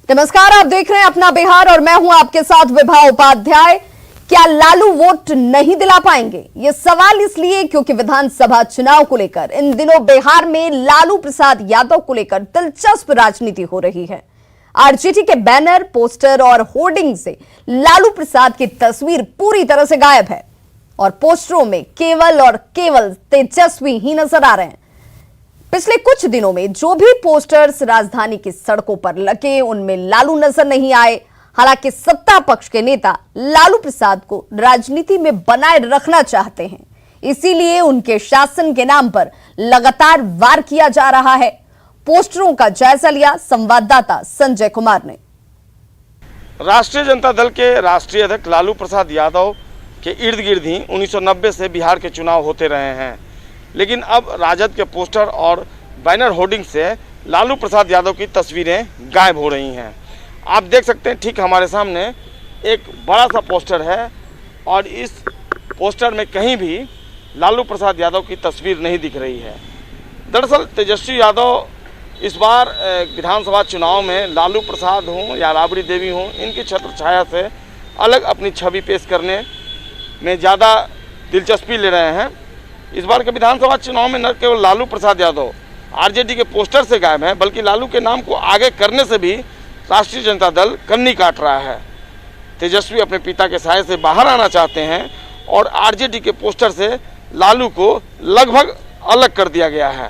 नमस्कार, आप देख रहे हैं अपना बिहार और मैं हूं आपके साथ विभा उपाध्याय। क्या लालू वोट नहीं दिला पाएंगे? ये सवाल इसलिए क्योंकि विधानसभा चुनाव को लेकर इन दिनों बिहार में लालू प्रसाद यादव को लेकर दिलचस्प राजनीति हो रही है। आरजेडी के बैनर, पोस्टर और होर्डिंग से लालू प्रसाद की तस्वीर पूरी तरह से गायब है और पोस्टरों में केवल और केवल तेजस्वी ही नजर आ रहे हैं। पिछले कुछ दिनों में जो भी पोस्टर्स राजधानी की सड़कों पर लगे उनमें लालू नजर नहीं आए। हालांकि सत्ता पक्ष के नेता लालू प्रसाद को राजनीति में बनाए रखना चाहते हैं, इसीलिए उनके शासन के नाम पर लगातार वार किया जा रहा है। पोस्टरों का जायजा लिया संवाददाता संजय कुमार ने। राष्ट्रीय जनता दल के राष्ट्रीय अध्यक्ष लालू प्रसाद यादव के इर्द गिर्द ही 1990 से बिहार के चुनाव होते रहे हैं, लेकिन अब राजद के पोस्टर और बैनर होर्डिंग से लालू प्रसाद यादव की तस्वीरें गायब हो रही हैं। आप देख सकते हैं ठीक हमारे सामने एक बड़ा सा पोस्टर है और इस पोस्टर में कहीं भी लालू प्रसाद यादव की तस्वीर नहीं दिख रही है। दरअसल तेजस्वी यादव इस बार विधानसभा चुनाव में लालू प्रसाद हों या राबड़ी देवी हों, इनकी छत्र छाया से अलग अपनी छवि पेश करने में ज़्यादा दिलचस्पी ले रहे हैं। इस बार के विधानसभा चुनाव में न केवल लालू प्रसाद यादव आरजेडी के पोस्टर से गायब हैं, बल्कि लालू के नाम को आगे करने से भी राष्ट्रीय जनता दल कन्नी काट रहा है। तेजस्वी अपने पिता के साये से बाहर आना चाहते हैं और आरजेडी के पोस्टर से लालू को लगभग अलग कर दिया गया है।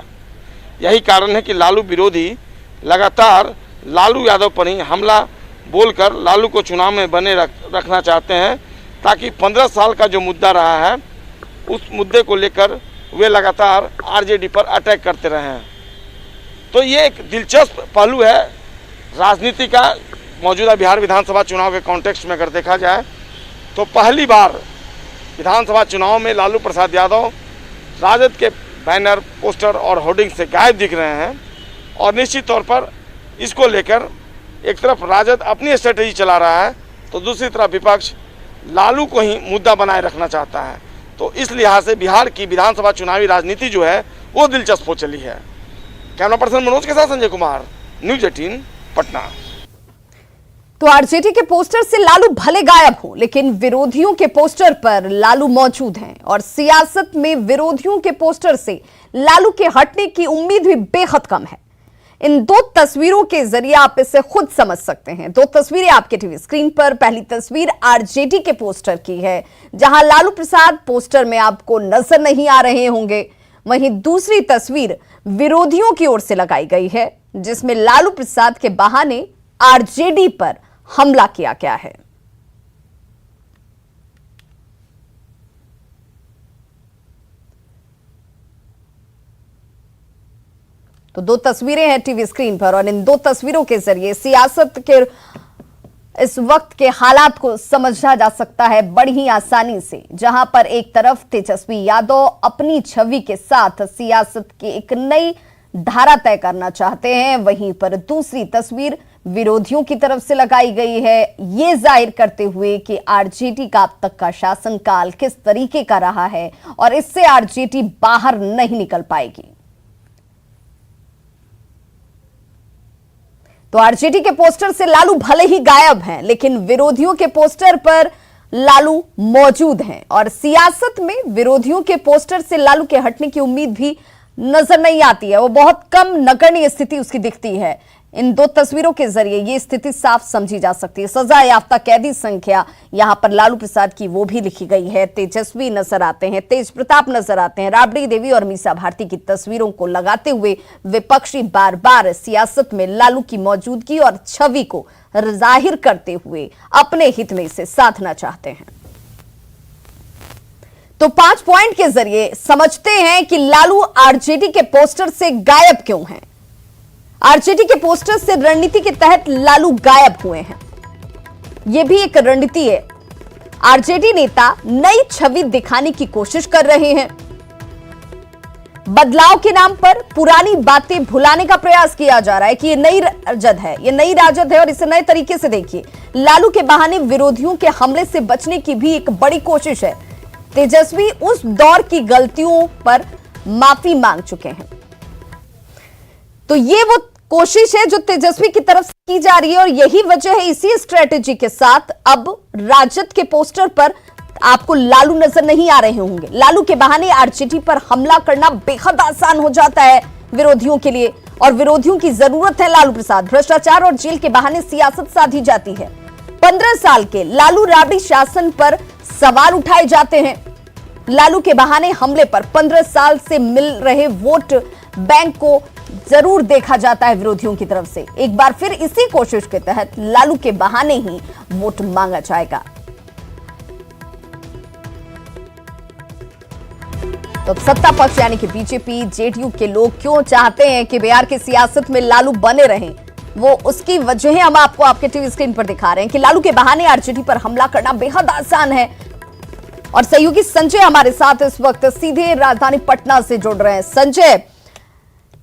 यही कारण है कि लालू विरोधी लगातार लालू यादव पर ही हमला बोलकर लालू को चुनाव में बने रखना चाहते हैं, ताकि 15 साल का जो मुद्दा रहा है उस मुद्दे को लेकर वे लगातार आरजेडी पर अटैक करते रहे हैं। तो ये एक दिलचस्प पहलू है राजनीति का। मौजूदा बिहार विधानसभा चुनाव के कॉन्टेक्स्ट में अगर देखा जाए तो पहली बार विधानसभा चुनाव में लालू प्रसाद यादव राजद के बैनर, पोस्टर और होर्डिंग से गायब दिख रहे हैं और निश्चित तौर पर इसको लेकर एक तरफ राजद अपनी स्ट्रेटेजी चला रहा है तो दूसरी तरफ विपक्ष लालू को ही मुद्दा बनाए रखना चाहता है। तो इस लिहाज से बिहार की विधानसभा चुनावी राजनीति जो है वो दिलचस्प हो चली है। कैमरा पर्सन मनोज के साथ संजय कुमार, न्यूज़ 18 पटना। तो आरजेडी के पोस्टर से लालू भले गायब हो, लेकिन विरोधियों के पोस्टर पर लालू मौजूद हैं और सियासत में विरोधियों के पोस्टर से लालू के हटने की उम्मीद भी बेहद कम है। इन दो तस्वीरों के जरिए आप इसे खुद समझ सकते हैं। दो तस्वीरें आपके टीवी स्क्रीन पर। पहली तस्वीर आरजेडी के पोस्टर की है, जहां लालू प्रसाद पोस्टर में आपको नजर नहीं आ रहे होंगे। वहीं दूसरी तस्वीर विरोधियों की ओर से लगाई गई है, जिसमें लालू प्रसाद के बहाने आरजेडी पर हमला किया गया है। तो दो तस्वीरें हैं टीवी स्क्रीन पर और इन दो तस्वीरों के जरिए सियासत के इस वक्त के हालात को समझा जा सकता है बड़ी ही आसानी से। जहां पर एक तरफ तेजस्वी यादव अपनी छवि के साथ सियासत की एक नई धारा तय करना चाहते हैं, वहीं पर दूसरी तस्वीर विरोधियों की तरफ से लगाई गई है, ये जाहिर करते हुए कि आरजेडी का अब तक का शासनकाल किस तरीके का रहा है और इससे आरजेडी बाहर नहीं निकल पाएगी। तो आरजेडी के पोस्टर से लालू भले ही गायब हैं, लेकिन विरोधियों के पोस्टर पर लालू मौजूद हैं और सियासत में विरोधियों के पोस्टर से लालू के हटने की उम्मीद भी नजर नहीं आती है। वो बहुत कम नगण्य स्थिति उसकी दिखती है। इन दो तस्वीरों के जरिए ये स्थिति साफ समझी जा सकती है। सजा याफ्ता कैदी संख्या यहां पर लालू प्रसाद की वो भी लिखी गई है। तेजस्वी नजर आते हैं, तेज प्रताप नजर आते हैं। राबड़ी देवी और मीसा भारती की तस्वीरों को लगाते हुए विपक्षी बार बार सियासत में लालू की मौजूदगी और छवि को जाहिर करते हुए अपने हित में इसे साधना चाहते हैं। तो 5 पॉइंट के जरिए समझते हैं कि लालू आरजेडी के पोस्टर से गायब क्यों हैं। आरजेडी के पोस्टर से रणनीति के तहत लालू गायब हुए हैं, यह भी एक रणनीति है। आरजेडी नेता नई छवि दिखाने की कोशिश कर रहे हैं। बदलाव के नाम पर पुरानी बातें भुलाने का प्रयास किया जा रहा है कि ये नई राजद है, ये नई राजद है और इसे नए तरीके से देखिए। लालू के बहाने विरोधियों के हमले से बचने की भी एक बड़ी कोशिश है। तेजस्वी उस दौर की गलतियों पर माफी मांग चुके हैं। तो ये वो कोशिश है जो तेजस्वी की तरफ से की जा रही है और यही वजह है, इसी स्ट्रेटेजी के साथ अब राजद के पोस्टर पर आपको लालू नजर नहीं आ रहे होंगे। लालू के बहाने आरजेडी पर हमला करना बेहद आसान हो जाता है विरोधियों के लिए, और विरोधियों की जरूरत है लालू प्रसाद। भ्रष्टाचार और जेल के बहाने सियासत साधी जाती है। 15 साल के लालू राबड़ी शासन पर सवाल उठाए जाते हैं। लालू के बहाने हमले पर 15 साल से मिल रहे वोट बैंक को जरूर देखा जाता है विरोधियों की तरफ से। एक बार फिर इसी कोशिश के तहत लालू के बहाने ही वोट मांगा जाएगा। तो अब सत्ता पक्ष यानी कि बीजेपी जेडीयू के लोग क्यों चाहते हैं कि बिहार की सियासत में लालू बने रहें, वो उसकी वजह हम आपको आपके टीवी स्क्रीन पर दिखा रहे हैं कि लालू के बहाने आरजेडी पर हमला करना बेहद आसान है। और सहयोगी संजय हमारे साथ इस वक्त सीधे राजधानी पटना से जुड़ रहे हैं। संजय,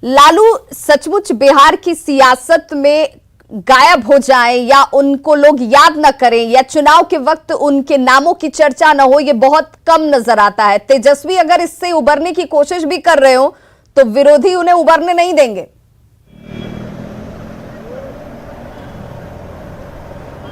लालू सचमुच बिहार की सियासत में गायब हो जाएं या उनको लोग याद न करें या चुनाव के वक्त उनके नामों की चर्चा न हो, ये बहुत कम नजर आता है। तेजस्वी अगर इससे उबरने की कोशिश भी कर रहे हो तो विरोधी उन्हें उबरने नहीं देंगे।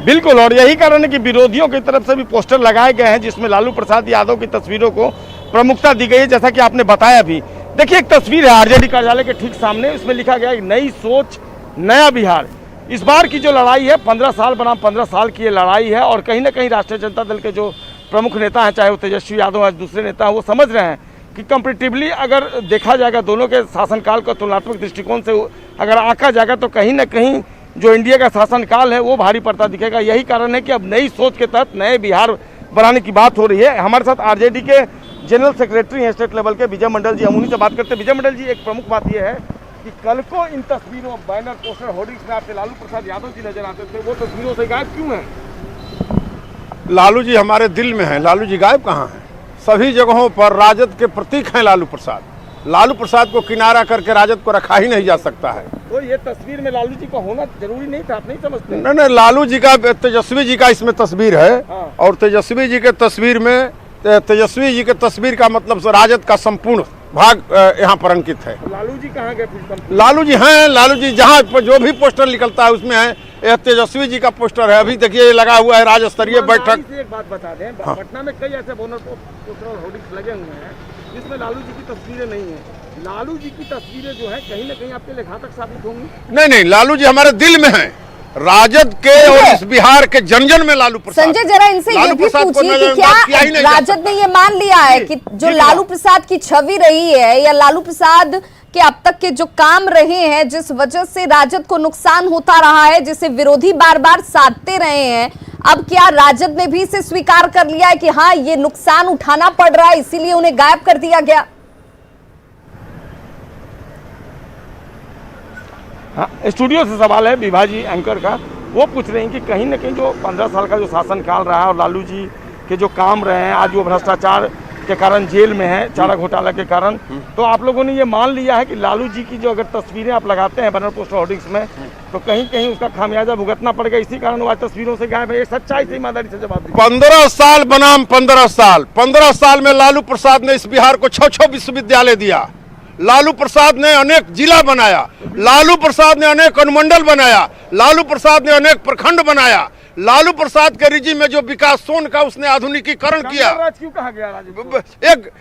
बिल्कुल, और यही कारण है कि विरोधियों की तरफ से भी पोस्टर लगाए गए हैं जिसमें लालू प्रसाद यादव की तस्वीरों को प्रमुखता दी गई है, जैसा कि आपने बताया भी। देखिए, एक तस्वीर है आरजेडी कार्यालय के ठीक सामने, उसमें लिखा गया है नई सोच नया बिहार। इस बार की जो लड़ाई है 15 साल बनाम 15 साल की ये लड़ाई है, और कहीं ना कहीं राष्ट्रीय जनता दल के जो प्रमुख नेता हैं, चाहे वो तेजस्वी यादव आज दूसरे नेता हैं, वो समझ रहे हैं कि कंपेरेटिवली अगर देखा जाएगा दोनों के शासनकाल को तुलनात्मक दृष्टिकोण से अगर आंका जाएगा तो कहीं ना कहीं जो इंडिया का शासनकाल है वो भारी पड़ता दिखेगा। यही कारण है कि अब नई सोच के तहत नए बिहार बनाने की बात हो रही है। हमारे साथ आरजेडी के जनरल सेक्रेटरी हैं स्टेट लेवल के विजय मंडल जी, हम उन्हीं से बात करते हैं। विजय मंडल जी, एक प्रमुख बात यह है कि कल को इन तस्वीरों, बैनर, पोस्टर, होर्डिंग्स में आपसे लालू प्रसाद यादव जी नजर आते थे, वो तस्वीरों से गायब क्यों हैं? लालू जी हमारे दिल में हैं। लालू जी गायब कहाँ हैं? सभी जगहों पर राजद के प्रतीक हैं लालू प्रसाद। लालू प्रसाद को किनारा करके राजद को रखा ही नहीं जा सकता है। तो ये तस्वीर में लालू जी का होना जरूरी नहीं था, आप नहीं समझते? नहीं, लालू जी का, तेजस्वी जी का इसमें तस्वीर है। हाँ। और तेजस्वी जी के तस्वीर में, तेजस्वी जी के तस्वीर का मतलब राजद का संपूर्ण भाग यहाँ पर अंकित है। लालू जी कहाँ गए फिर? लालू जी हैं, लालू जी जहाँ जो भी पोस्टर निकलता है उसमें है। यह तेजस्वी जी का पोस्टर है, अभी देखिए ये लगा हुआ है राज्य स्तरीय बैठक। एक बात बता दें, हाँ। पटना में कई ऐसे बैनर, पोस्टर और होर्डिंग्स लगे हुए हैं जिसमें लालू जी की तस्वीरें नहीं है। लालू जी की तस्वीरें जो है कहीं ना कहीं आपके लिए घातक साबित होंगी। नहीं, लालू जी हमारे दिल में हैं। राजद के और इस बिहार के जन में लालू प्रसाद। संजय, जरा इनसे ये भी पूछिए कि क्या राजद ने ये मान लिया है कि जो लालू प्रसाद की छवि रही है या लालू प्रसाद के अब तक के जो काम रहे हैं, जिस वजह से राजद को नुकसान होता रहा है, जिसे विरोधी बार बार साधते रहे हैं, अब क्या राजद ने भी इसे स्वीकार कर लिया है कि हाँ ये नुकसान उठाना पड़ रहा है इसीलिए उन्हें गायब कर दिया गया? हाँ, स्टूडियो से सवाल है विभाजी एंकर का, वो पूछ रहे हैं कि कहीं ना कहीं जो 15 साल का जो शासनकाल रहा है और लालू जी के जो काम रहे हैं, आज वो भ्रष्टाचार के कारण जेल में है, चारा घोटाला के कारण, तो आप लोगों ने ये मान लिया है कि लालू जी की जो अगर तस्वीरें आप लगाते हैं बैनर, पोस्टर, होर्डिंग्स में, तो कहीं कहीं उसका खामियाजा भुगतना पड़ेगा, इसी कारण वो आज तस्वीरों से गायब है। ये सच्चाई से ईमानदारी से जवाब दीजिए। 15 साल बनाम 15 साल, 15 साल में लालू प्रसाद ने इस बिहार को 6 विश्वविद्यालय दिया। लालू प्रसाद ने अनेक जिला बनाया, लालू प्रसाद ने अनेक अनुमंडल बनाया, लालू प्रसाद ने अनेक प्रखंड बनाया। लालू प्रसाद के रिजी में जो विकास सोन का उसने आधुनिकीकरण किया। राज क्यों कहा गया?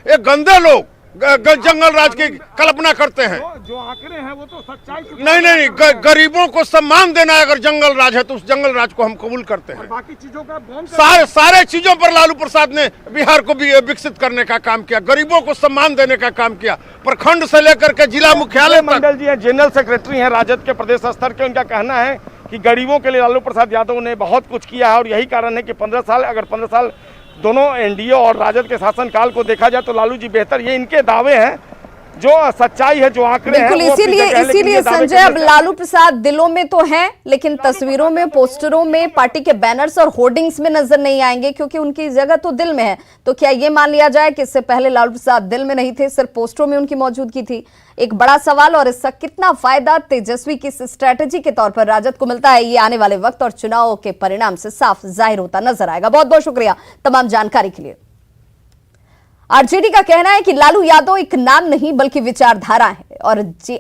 एक गंदे लोग जंगल राज की कल्पना करते हैं। जो आंकड़े हैं वो तो सच्चाई। नहीं, गरीबों को सम्मान देना है। अगर जंगल राज है तो उस जंगल राज को हम कबूल करते हैं। बाकी चीजों का सारे चीजों पर लालू प्रसाद ने बिहार को भी विकसित करने का काम किया, गरीबों को सम्मान देने का काम किया, प्रखंड से लेकर के जिला मुख्यालय। मंडल जी हैं, जनरल सेक्रेटरी हैं राजद के प्रदेश स्तर के, उनका कहना है कि गरीबों के लिए लालू प्रसाद यादव ने बहुत कुछ किया है और यही कारण है कि 15 साल, अगर 15 साल दोनों एनडीए और राजद के शासनकाल को देखा जाए तो लालू जी बेहतर, ये इनके दावे हैं। जो सच्चाई है, जो आंकड़े हैं, बिल्कुल इसीलिए संजय अब लालू प्रसाद दिलों में तो हैं लेकिन तस्वीरों में, पोस्टरों में, पार्टी के बैनर्स और होर्डिंग्स में नजर नहीं आएंगे क्योंकि उनकी जगह तो दिल में है। तो क्या ये मान लिया जाए कि इससे पहले लालू प्रसाद दिल में नहीं थे, सिर्फ पोस्टरों में उनकी मौजूदगी थी? एक बड़ा सवाल, और इसका कितना फायदा तेजस्वी की स्ट्रैटेजी के तौर पर राजद को मिलता है, ये आने वाले वक्त और चुनाव के परिणाम से साफ जाहिर होता नजर आएगा। बहुत बहुत शुक्रिया तमाम जानकारी के लिए। आरजेडी का कहना है कि लालू यादव एक नाम नहीं बल्कि विचारधारा है और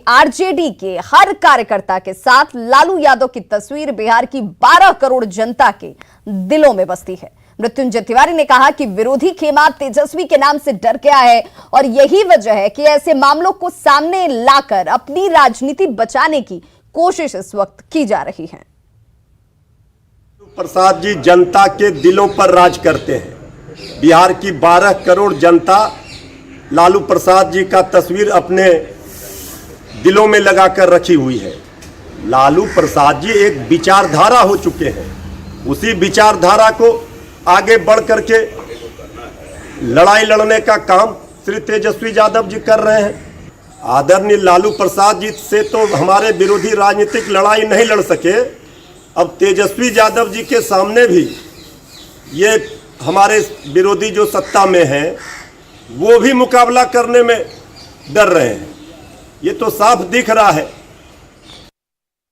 आरजेडी के हर कार्यकर्ता के साथ लालू यादव की तस्वीर बिहार की 12 करोड़ जनता के दिलों में बसती है। मृत्युंजय तिवारी ने कहा कि विरोधी खेमा तेजस्वी के नाम से डर गया है और यही वजह है कि ऐसे मामलों को सामने लाकर अपनी राजनीति बचाने की कोशिश इस वक्त की जा रही है। प्रसाद जी जनता के दिलों पर राज करते हैं। बिहार की 12 करोड़ जनता लालू प्रसाद जी का तस्वीर अपने दिलों में लगाकर रखी हुई है। लालू प्रसाद जी एक विचारधारा हो चुके हैं। उसी विचारधारा को आगे बढ़ करके लड़ाई लड़ने का काम श्री तेजस्वी यादव जी कर रहे हैं। आदरणीय लालू प्रसाद जी से तो हमारे विरोधी राजनीतिक लड़ाई नहीं लड़ सके, अब तेजस्वी यादव जी के सामने भी ये हमारे विरोधी जो सत्ता में हैं वो भी मुकाबला करने में डर रहे हैं। ये तो साफ दिख रहा है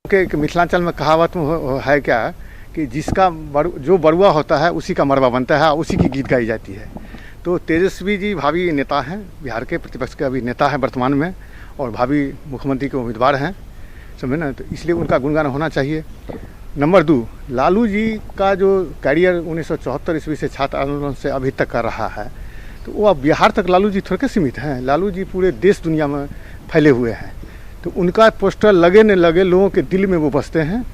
कि मिथिलांचल में कहावत है क्या कि जिसका जो बड़ुआ होता है उसी का मरवा बनता है, उसी की गीत गाई जाती है। तो तेजस्वी जी भावी नेता हैं, बिहार के प्रतिपक्ष के अभी नेता हैं वर्तमान में और भावी मुख्यमंत्री के उम्मीदवार हैं, समझे ना। तो इसलिए उनका गुणगान होना चाहिए। नंबर 2, लालू जी का जो कैरियर 1974 ईस्वी से छात्र आंदोलन से अभी तक कर रहा है, तो वो अब बिहार तक लालू जी थोड़े सीमित हैं। लालू जी पूरे देश दुनिया में फैले हुए हैं, तो उनका पोस्टर लगे न लगे लोगों के दिल में वो बसते हैं।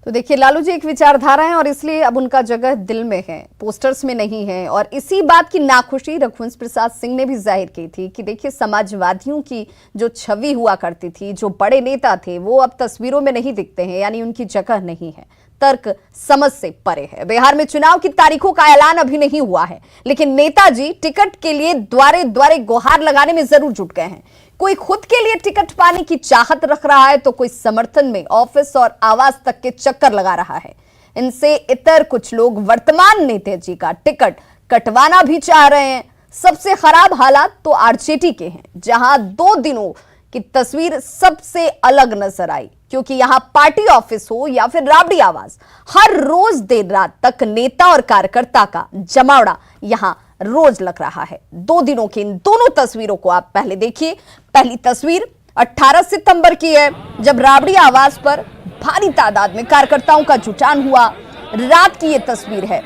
तो देखिए, लालू जी एक विचारधारा है और इसलिए अब उनका जगह दिल में है, पोस्टर्स में नहीं है। और इसी बात की नाखुशी रघुवंश प्रसाद सिंह ने भी जाहिर की थी कि देखिए, समाजवादियों की जो छवि हुआ करती थी, जो बड़े नेता थे, वो अब तस्वीरों में नहीं दिखते हैं, यानी उनकी जगह नहीं है। तर्क समझ से परे है। बिहार में चुनाव की तारीखों का ऐलान अभी नहीं हुआ है, लेकिन नेताजी टिकट के लिए द्वारे द्वारे गुहार लगाने में जरूर जुट गए हैं। कोई खुद के लिए टिकट पाने की चाहत रख रहा है तो कोई समर्थन में ऑफिस और आवास तक के चक्कर लगा रहा है। इनसे इतर कुछ लोग वर्तमान नेताजी का टिकट कटवाना भी चाह रहे हैं। सबसे खराब हालात तो आरजेडी के हैं, जहां 2 दिनों की तस्वीर सबसे अलग नजर आई, क्योंकि यहां पार्टी ऑफिस हो या फिर राबड़ी आवास, हर रोज देर रात तक नेता और कार्यकर्ता का जमावड़ा यहां रोज लग रहा है। 2 दिनों की इन दोनों तस्वीरों को आप पहले देखिए। पहली तस्वीर 18 सितंबर की है, जब राबड़ी आवास पर भारी तादाद में कार्यकर्ताओं का जुटान हुआ। रात की ये तस्वीर है,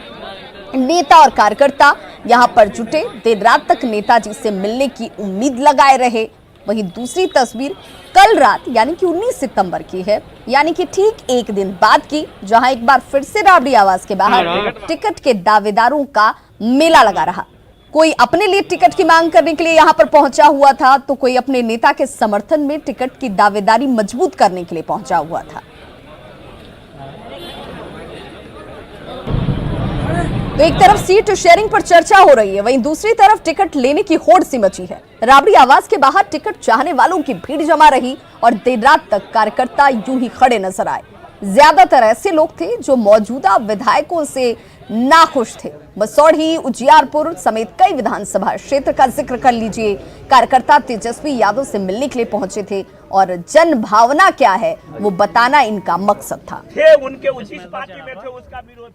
नेता और कार्यकर्ता यहां पर जुटे, देर रात तक नेताजी से मिलने की उम्मीद लगाए रहे। वहीं दूसरी तस्वीर कल रात यानी कि 19 सितंबर की है, यानी कि ठीक एक दिन बाद की, जहां एक बार फिर से राबड़ी आवास के बाहर टिकट के दावेदारों का मेला लगा रहा। कोई अपने लिए टिकट की मांग करने के लिए यहां पर पहुंचा हुआ था, तो कोई अपने नेता के समर्थन में टिकट की दावेदारी मजबूत करने के लिए पहुंचा हुआ था। तो एक तरफ सीट शेयरिंग पर चर्चा हो रही है, वहीं दूसरी तरफ टिकट लेने की होड़ सी मची है। राबड़ी आवास के बाहर टिकट चाहने वालों की भीड़ जमा रही और देर रात तक कार्यकर्ता यूं ही खड़े नजर आए। ज्यादातर ऐसे लोग थे जो मौजूदा विधायकों से नाखुश थे। मसौढ़ी, उजियारपुर समेत कई विधानसभा क्षेत्र का जिक्र कर लीजिए। कार्यकर्ता तेजस्वी यादव से मिलने के लिए पहुंचे थे और जन भावना क्या है वो बताना इनका मकसद था। उनके उसी पार्टी में थे, उसका विरोध।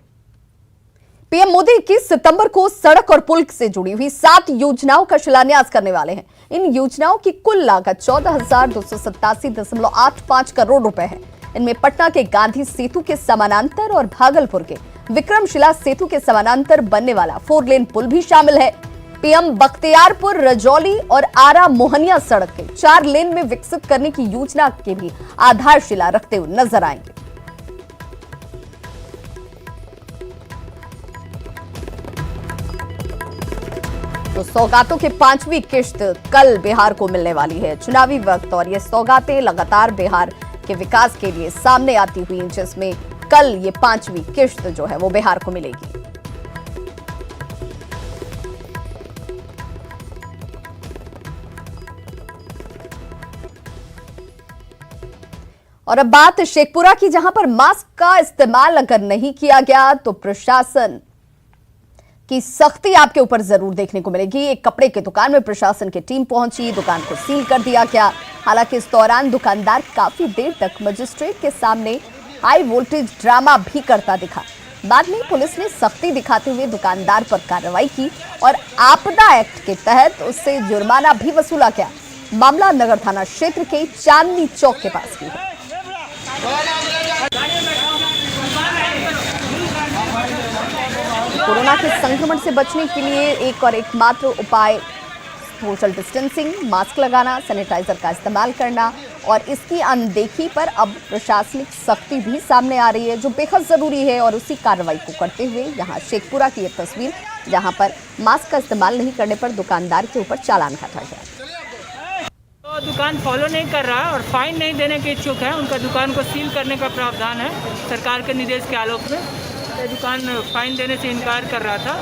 पीएम मोदी 21 सितंबर को सड़क और पुल से जुड़ी हुई 7 योजनाओं का शिलान्यास करने वाले हैं। इन योजनाओं की कुल लागत 14,287.85 करोड़ रुपए है। इनमें पटना के गांधी सेतु के समानांतर और भागलपुर के विक्रमशिला सेतु के समानांतर बनने वाला 4 लेन पुल भी शामिल है। पीएम बख्तियारपुर, रजौली और आरा मोहनिया सड़क के 4 लेन में विकसित करने की योजना के भी आधारशिला रखते हुए नजर आएंगे। तो सौगातों की 5वीं किश्त कल बिहार को मिलने वाली है। चुनावी वक्त और ये सौगातें लगातार बिहार के विकास के लिए सामने आती हुई, जिसमें कल ये 5वीं किश्त जो है वो बिहार को मिलेगी। और अब बात शेखपुरा की, जहां पर मास्क का इस्तेमाल अगर नहीं किया गया तो प्रशासन की सख्ती आपके ऊपर जरूर देखने को मिलेगी। एक कपड़े की दुकान में प्रशासन की टीम पहुंची, दुकान को सील कर दिया गया। हालांकि इस दौरान दुकानदार काफी देर तक मजिस्ट्रेट के सामने हाई वोल्टेज ड्रामा भी करता दिखा। बाद में पुलिस ने सख्ती दिखाते हुए दुकानदार पर कार्रवाई की और आपदा एक्ट के तहत उससे जुर्माना भी वसूला गया। मामला नगर थाना क्षेत्र के चांदनी चौक के पास की है। कोरोना के संक्रमण से बचने के लिए एक और एकमात्र उपाय सोशल डिस्टेंसिंग, मास्क लगाना, सैनिटाइजर का इस्तेमाल करना और इसकी अनदेखी पर अब प्रशासनिक सख्ती भी सामने आ रही है, जो बेहद जरूरी है। और उसी कार्रवाई को करते हुए यहाँ शेखपुरा की एक तस्वीर, जहाँ पर मास्क का इस्तेमाल नहीं करने पर दुकानदार के ऊपर चालान काटा गया। तो दुकान फॉलो नहीं कर रहा है और फाइन नहीं देने के इच्छुक है, उनका दुकान को सील करने का प्रावधान है सरकार के निर्देश के आलोक में। दुकान फाइन देने से इनकार कर रहा था।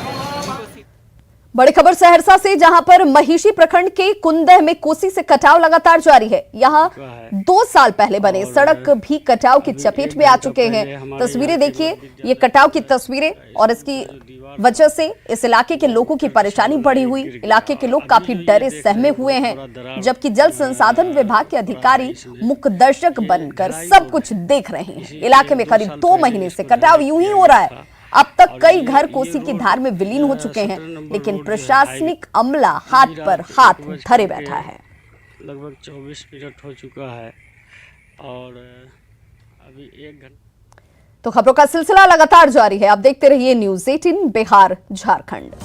बड़ी खबर सहरसा से, जहां पर महिषी प्रखंड के कुंदह में कोसी से कटाव लगातार जारी है। यहां 2 साल पहले बने सड़क भी कटाव की चपेट में आ चुके हैं। तस्वीरें देखिए, ये कटाव की तस्वीरें, और इसकी वजह से इस इलाके के लोगों की परेशानी बढ़ी हुई। इलाके के लोग काफी डरे सहमे हुए हैं, जबकि जल संसाधन विभाग के अधिकारी मुख्य दर्शक बनकर सब कुछ देख रहे हैं। इलाके में करीब 2 महीने से कटाव यूं ही हो रहा है। अब तक कई घर कोसी की धार में विलीन हो चुके हैं, लेकिन प्रशासनिक अमला हाथ पर हाथ धरे बैठा है। लगभग 24 मिनट हो चुका है और अभी 1 घंटा। तो खबरों का सिलसिला लगातार जारी है। आप देखते रहिए न्यूज़ 18 बिहार झारखंड।